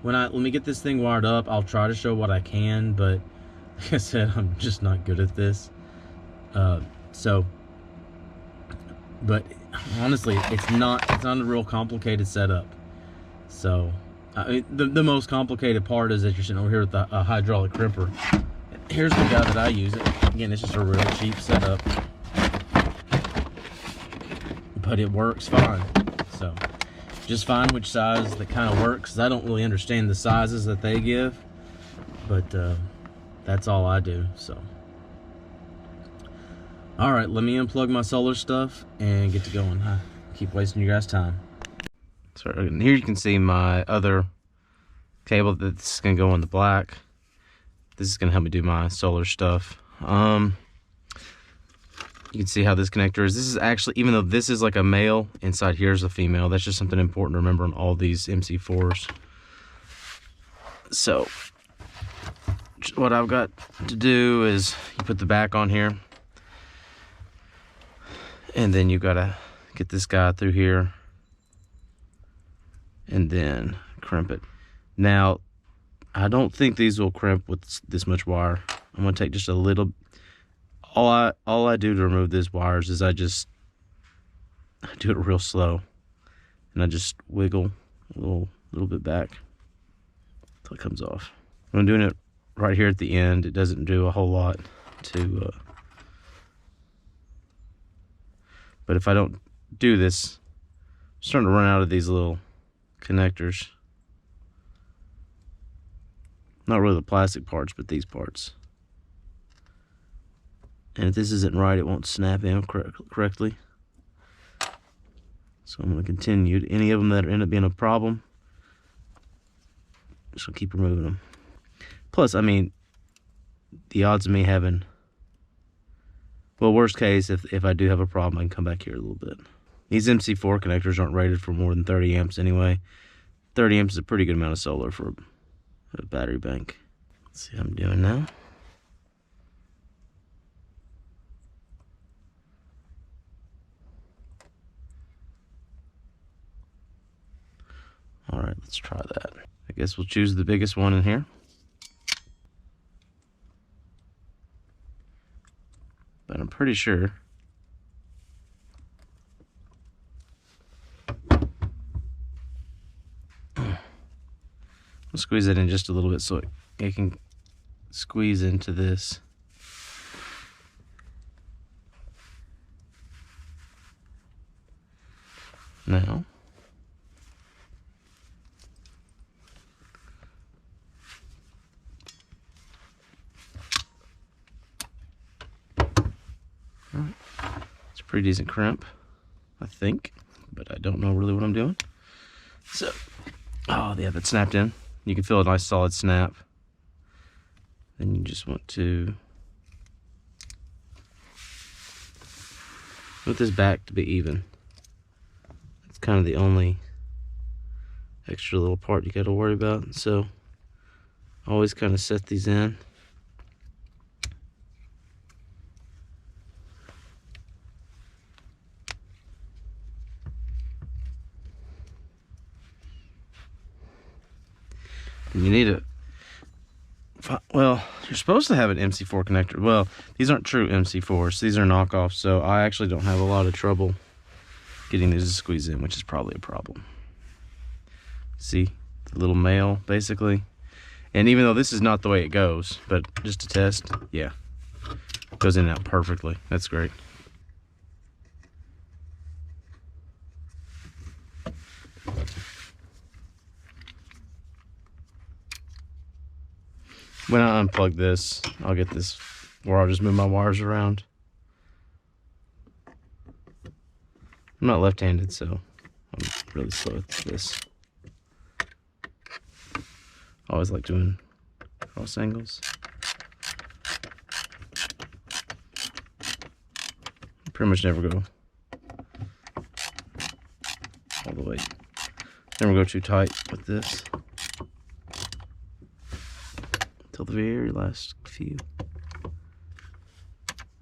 let me get this thing wired up, I'll try to show what I can, but like I said, I'm just not good at this. But honestly, it's not a real complicated setup. So the most complicated part is that you're sitting over here with the hydraulic crimper. Here's the guy that I use. Again, it's just a real cheap setup, but it works fine. So just find which size that kind of works. I don't really understand the sizes that they give, but that's all I do. So all right, let me unplug my solar stuff and get to going. I keep wasting you guys' time. So here you can see my other cable that's gonna go in the black. This is gonna help me do my solar stuff. You can see how this connector is. This is actually, even though this is like a male, inside here is a female. That's just something important to remember on all these MC4s. So what I've got to do is you put the back on here, and then you've got to get this guy through here and then crimp it. Now, I don't think these will crimp with this much wire. I'm gonna take just a little. All I do to remove these wires is I do it real slow, and I just wiggle a little bit back until it comes off. I'm doing it right here at the end. It doesn't do a whole lot to. But if I don't do this, I'm starting to run out of these little connectors. Not really the plastic parts, but these parts. And if this isn't right, it won't snap in correctly. So I'm going to continue. Any of them that end up being a problem, just going to keep removing them. Plus, I mean, the odds of me having, well, worst case, if I do have a problem, I can come back here a little bit. These MC4 connectors aren't rated for more than 30 amps anyway. 30 amps is a pretty good amount of solar for a battery bank. Let's see how I'm doing now. All right, let's try that. I guess we'll choose the biggest one in here. But I'm pretty sure I'll squeeze it in just a little bit so it can squeeze into this. Now, all right. It's a pretty decent crimp, I think, but I don't know really what I'm doing. So, oh yeah, that snapped in. You can feel a nice solid snap. Then you just want to put this back to be even. It's kind of the only extra little part you got to worry about. So always kind of set these in. And you need a, well, you're supposed to have an MC4 connector. Well, these aren't true MC4s. These are knockoffs, so I actually don't have a lot of trouble getting these to squeeze in, which is probably a problem. See, the little male, basically. And even though this is not the way it goes, but just to test, yeah, it goes in and out perfectly. That's great. When I unplug this, I'll get this where I'll just move my wires around. I'm not left-handed, so I'm really slow at this. I always like doing cross angles. I pretty much never go all the way. Never go too tight with this. The very last few.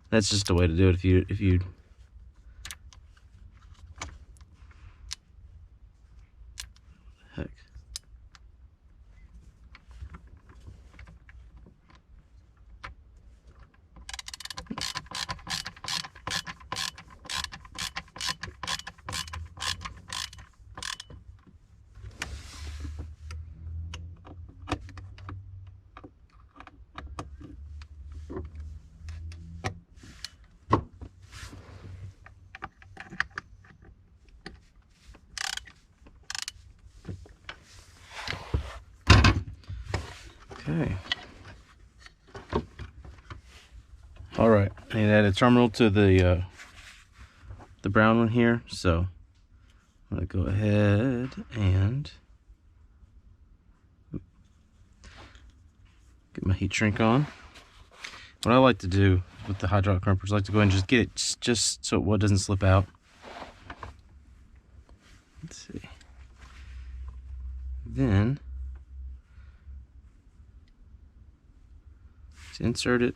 That's just a way to do it. If you heck. Okay. All right, and add a terminal to the brown one here. So I'm gonna go ahead and get my heat shrink on. What I like to do with the hydraulic crimpers, I like to go ahead and just get it just so it doesn't slip out. Let's see. Then just insert it.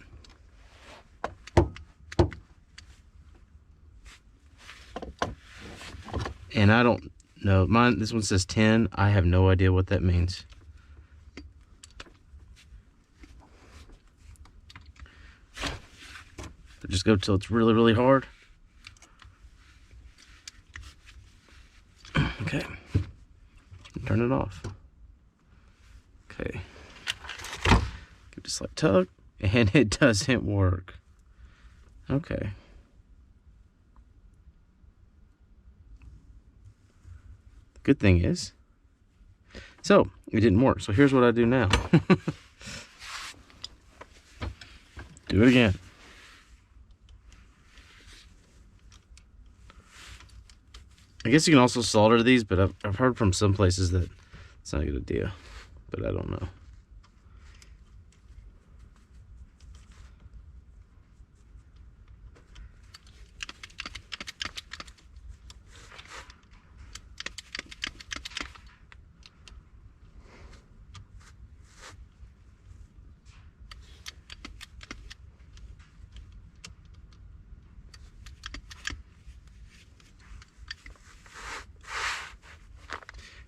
And I don't know, this one says 10. I have no idea what that means. But just go till it's really, really hard. Okay. Turn it off. Okay. Give it a slight tug, and it doesn't work. Okay. Good thing is, so it didn't work. So here's what I do now. Do it again. I guess you can also solder these, but I've heard from some places that it's not a good idea, but I don't know.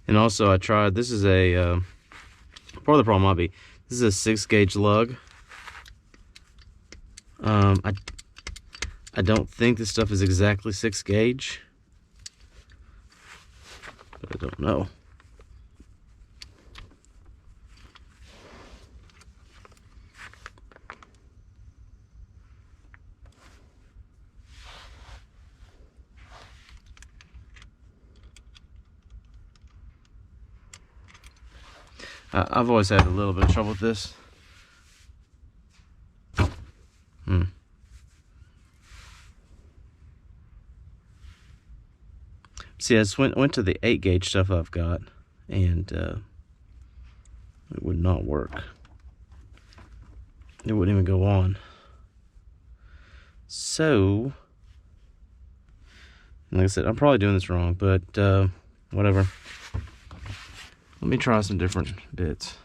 And also I tried, this is a, part of the problem might be, this is a 6-gauge lug. I don't think this stuff is exactly 6-gauge, but I don't know. I've always had a little bit of trouble with this. See, I just went to the 8-gauge stuff I've got, and it would not work. It wouldn't even go on. So, like I said, I'm probably doing this wrong, but whatever. Let me try some different bits.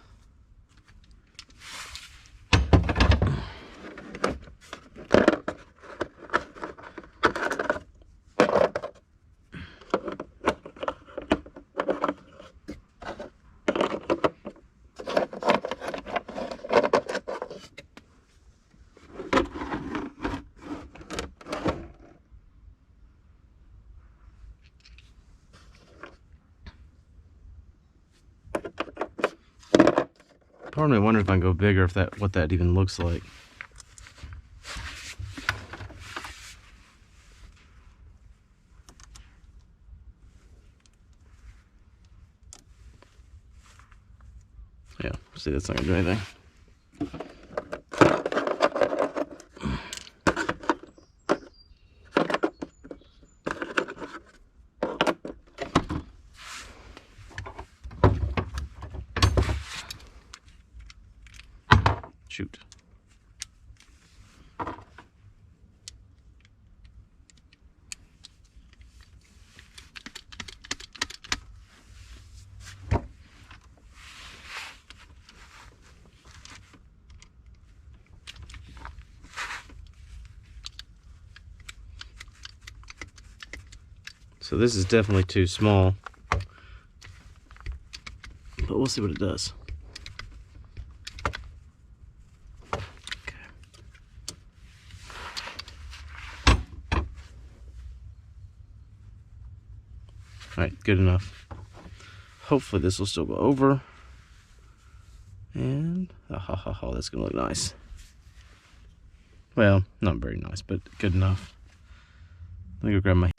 Part of me wonders if I can go bigger, what that even looks like. Yeah, see, that's not gonna do anything. Shoot. So this is definitely too small, but we'll see what it does. Alright, good enough. Hopefully this will still go over. And, that's gonna look nice. Well, not very nice, but good enough. Let me go grab my